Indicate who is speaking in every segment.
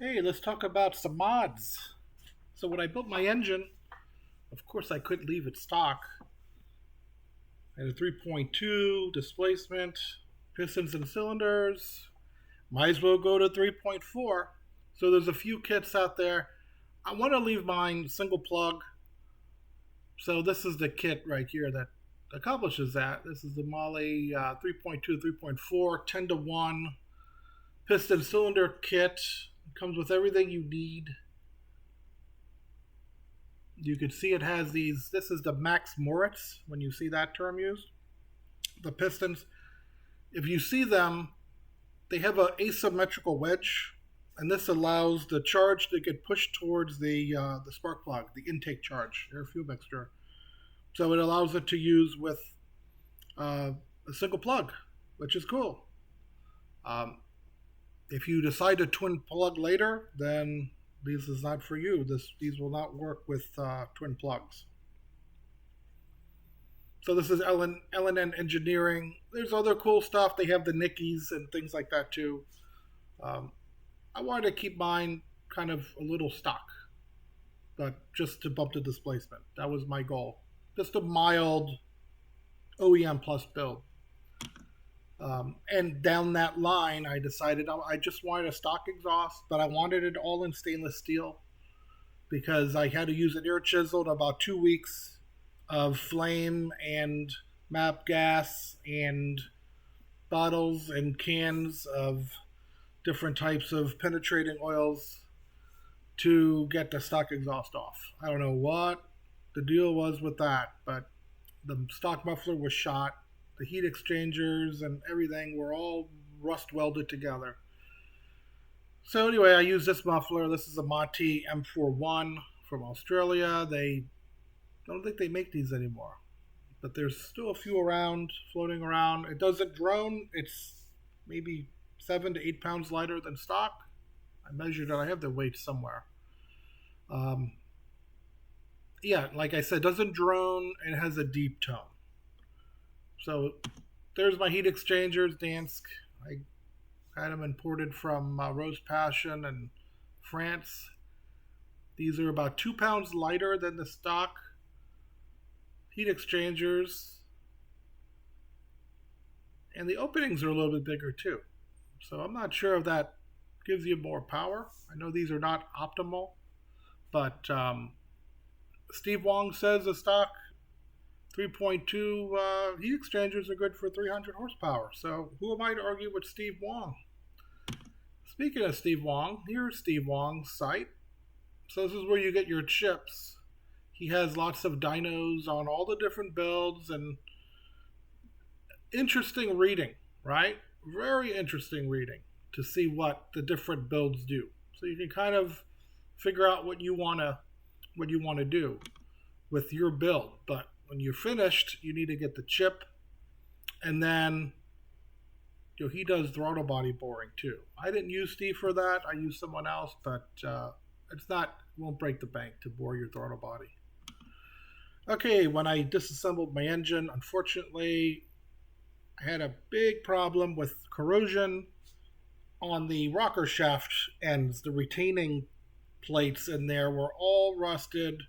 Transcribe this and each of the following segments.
Speaker 1: Hey, let's talk about some mods. So when I built my engine, of course I couldn't leave it stock. I had a 3.2 displacement, pistons and cylinders. Might as well go to 3.4. So there's a few kits out there. I want to leave mine single plug. So this is the kit right here that accomplishes that. This is the Mali 3.2, 3.4, 10 to 1 piston cylinder kit. It comes with everything you need. You can see it has these. This is the Max Moritz, when you see that term used. The pistons, if you see them, they have an asymmetrical wedge, and this allows the charge to get pushed towards the spark plug, the intake charge, air fuel mixture. So it allows it to use with a single plug, which is cool. Um, if you decide to twin plug later, then this is not for you. These will not work with twin plugs. So this is L&N Engineering. There's other cool stuff. They have the Nickies and things like that too. Um, I wanted to keep mine kind of a little stock, but just to bump the displacement. That was my goal. Just a mild OEM plus build. And down that line, I decided I just wanted a stock exhaust, but I wanted it all in stainless steel because I had to use an air chisel in about 2 weeks of flame and map gas and bottles and cans of different types of penetrating oils to get the stock exhaust off. I don't know what the deal was with that, but the stock muffler was shot. The heat exchangers and everything were all rust welded together. So anyway, I use this muffler. This is a Mati M41 from Australia. I don't think they make these anymore, but there's still a few around, floating around. It doesn't drone. It's maybe 7 to 8 pounds lighter than stock. I measured it. I have the weight somewhere. Um, yeah, like I said, doesn't drone and it has a deep tone. So there's my heat exchangers, Dansk. I had them imported from Rose Passion and France. These are about 2 pounds lighter than the stock heat exchangers, and the openings are a little bit bigger too. So I'm not sure if that gives you more power. I know these are not optimal, but Steve Wong says the stock 3.2 heat exchangers are good for 300 horsepower. So who am I to argue with Steve Wong? Speaking of Steve Wong, here's Steve Wong's site. So this is where you get your chips. He has lots of dynos on all the different builds and interesting reading, right? Very interesting reading to see what the different builds do. So you can kind of figure out what you want to do with your build. But when you're finished, you need to get the chip, and then he does throttle body boring too. I didn't use Steve for that. I used someone else, but won't break the bank to bore your throttle body. Okay, when I disassembled my engine, unfortunately, I had a big problem with corrosion on the rocker shaft ends. The retaining plates in there were all rusted.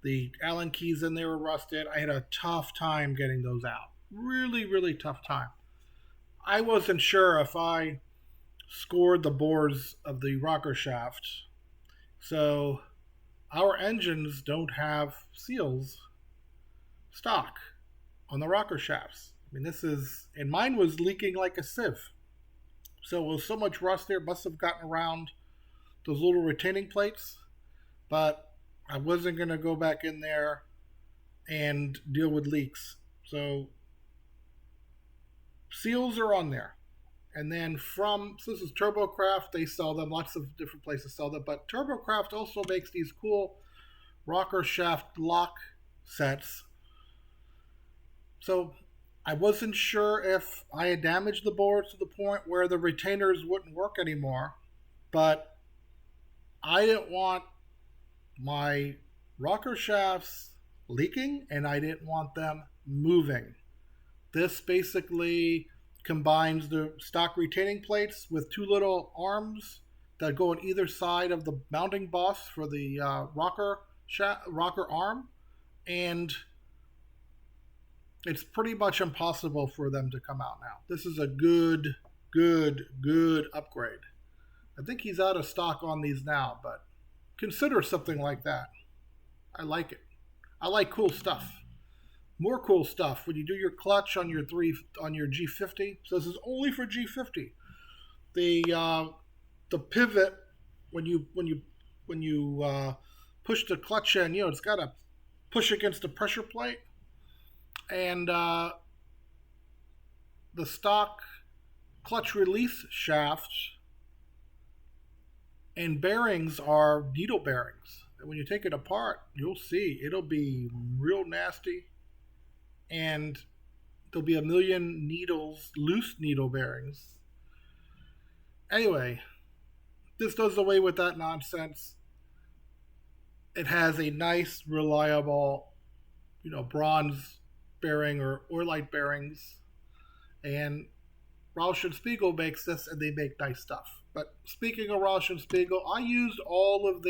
Speaker 1: The Allen keys in there were rusted. I had a tough time getting those out. Really, really tough time. I wasn't sure if I scored the bores of the rocker shaft. So our engines don't have seals stock on the rocker shafts. I mean, and mine was leaking like a sieve. So it was so much rust there, it must have gotten around those little retaining plates. But I wasn't going to go back in there and deal with leaks. So seals are on there. And then so this is TurboCraft. They sell them. Lots of different places sell them. But TurboCraft also makes these cool rocker shaft lock sets. So I wasn't sure if I had damaged the boards to the point where the retainers wouldn't work anymore. But I didn't want my rocker shafts leaking, and I didn't want them moving. This basically combines the stock retaining plates with two little arms that go on either side of the mounting boss for the rocker arm, and it's pretty much impossible for them to come out now. This is a good upgrade. I think he's out of stock on these now, but consider something like that. I like it. I like cool stuff. More cool stuff when you do your clutch on your G50. So this is only for G50. The pivot when you push the clutch in, it's got to push against the pressure plate, and the stock clutch release shafts and bearings are needle bearings. And when you take it apart, you'll see it'll be real nasty, and there'll be a million needles, loose needle bearings. Anyway, this does away with that nonsense. It has a nice, reliable, bronze bearing or light bearings. And Roush & Spiegel makes this, and they make nice stuff. But speaking of Roush & Spiegel, I used all of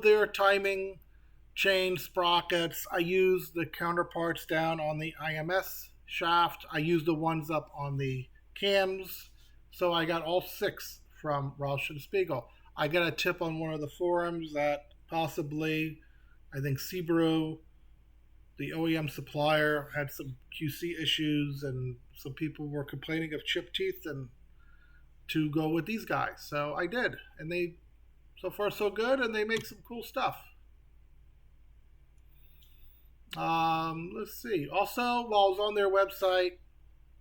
Speaker 1: their timing chain sprockets. I used the counterparts down on the IMS shaft. I used the ones up on the cams. So I got all 6 from Roush & Spiegel. I got a tip on one of the forums that possibly, I think Subaru, the OEM supplier, had some QC issues, and some people were complaining of chipped teeth, and to go with these guys. So I did, and they, so far so good, and they make some cool stuff. Let's see. Also, while I was on their website,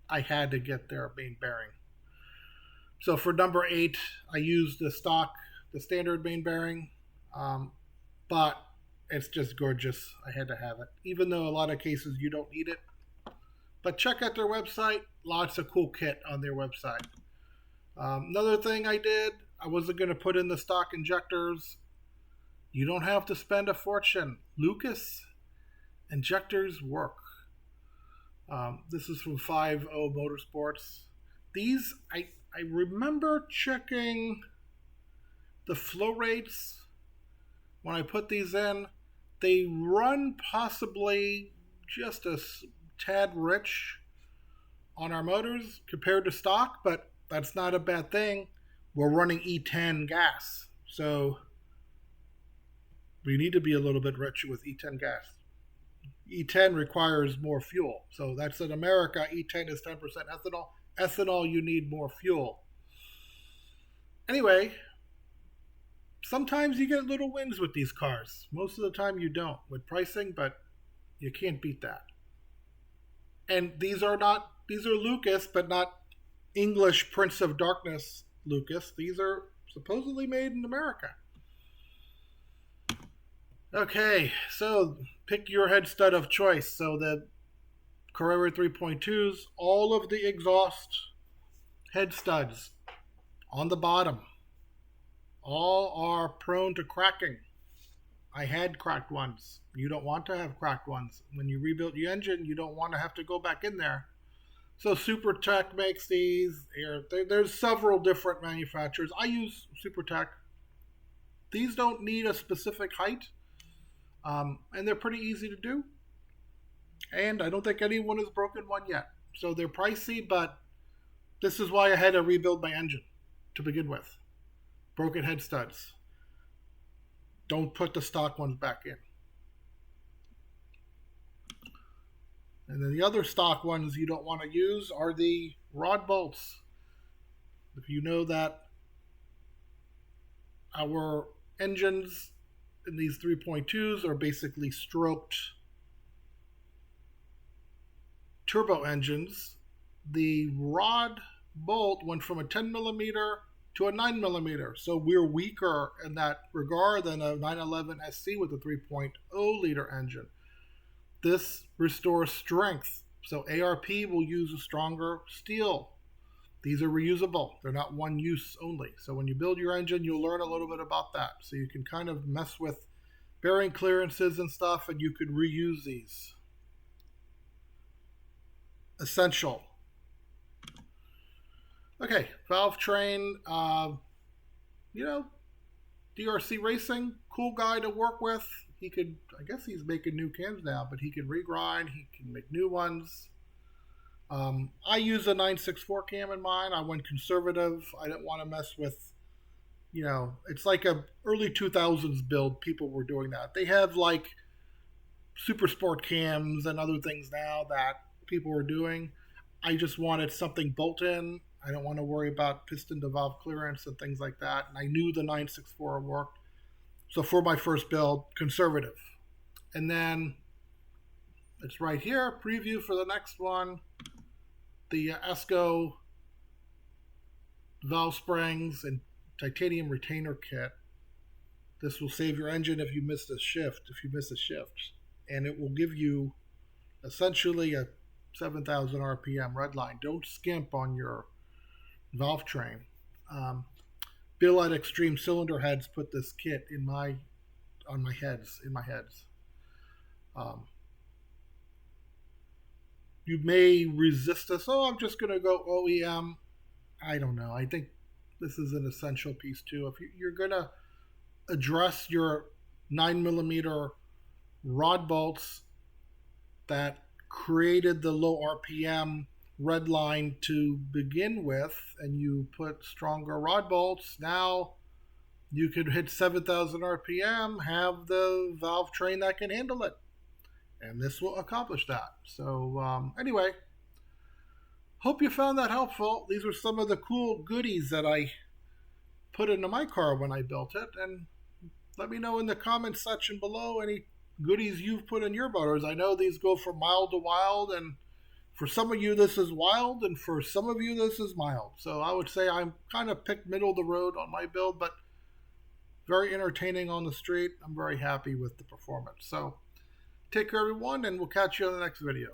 Speaker 1: I had to get their main bearing. So for number 8, I used the standard main bearing, but it's just gorgeous. I had to have it, even though a lot of cases you don't need it. But check out their website. Lots of cool kit on their website. Another thing I did, I wasn't going to put in the stock injectors. You don't have to spend a fortune. Lucas injectors work. This is from 5.0 Motorsports. These, I remember checking the flow rates when I put these in. They run possibly just a tad rich on our motors compared to stock, but that's not a bad thing. We're running E10 gas, so we need to be a little bit richer with E10 gas. E10 requires more fuel, so that's in America. E10 is 10% ethanol. Ethanol, you need more fuel. Anyway, sometimes you get little wins with these cars. Most of the time you don't with pricing, but you can't beat that. And these are Lucas, but not English Prince of Darkness Lucas. These are supposedly made in America. Okay, so pick your head stud of choice. So the Carrera 3.2s, all of the exhaust head studs on the bottom, all are prone to cracking. I had cracked ones. You don't want to have cracked ones. When you rebuild your engine, you don't want to have to go back in there. So SuperTech makes these. There's several different manufacturers. I use SuperTech. These don't need a specific height, and they're pretty easy to do. And I don't think anyone has broken one yet. So they're pricey, but this is why I had to rebuild my engine to begin with. Broken head studs. Don't put the stock ones back in. And then the other stock ones you don't want to use are the rod bolts. If you know that our engines in these 3.2s are basically stroked turbo engines, the rod bolt went from a 10 millimeter to a 9 millimeter. So we're weaker in that regard than a 911 SC with a 3.0 liter engine. This restores strength. So ARP will use a stronger steel. These are reusable. They're not one use only. So when you build your engine, you'll learn a little bit about that. So you can kind of mess with bearing clearances and stuff, and you could reuse these. Essential. Okay, valve train. You know, DRC Racing, cool guy to work with. He could, I guess he's making new cams now, but he can regrind. He can make new ones. I use a 964 cam in mine. I went conservative. I didn't want to mess with, it's like a early 2000s build. People were doing that. They have like super sport cams and other things now that people were doing. I just wanted something bolt in. I don't want to worry about piston to valve clearance and things like that. And I knew the 964 worked. So for my first build, conservative. And then it's right here, preview for the next one. The ESCO valve springs and titanium retainer kit. This will save your engine if you miss a shift, and it will give you essentially a 7,000 RPM redline. Don't skimp on your valve train. Bill at Extreme Cylinder Heads put this kit in my heads. You may resist this. Oh, I'm just going to go OEM. I don't know. I think this is an essential piece too. If you're going to address your 9mm rod bolts that created the low RPM red line to begin with, and you put stronger rod bolts, now you could hit 7,000 RPM, have the valve train that can handle it. And this will accomplish that. So anyway, hope you found that helpful. These are some of the cool goodies that I put into my car when I built it. And let me know in the comments section below any goodies you've put in your motors. I know these go from mild to wild, and for some of you this is wild, and for some of you this is mild. So I would say I'm kind of picked middle of the road on my build, but very entertaining on the street. I'm very happy with the performance. So take care, everyone, and we'll catch you on the next video.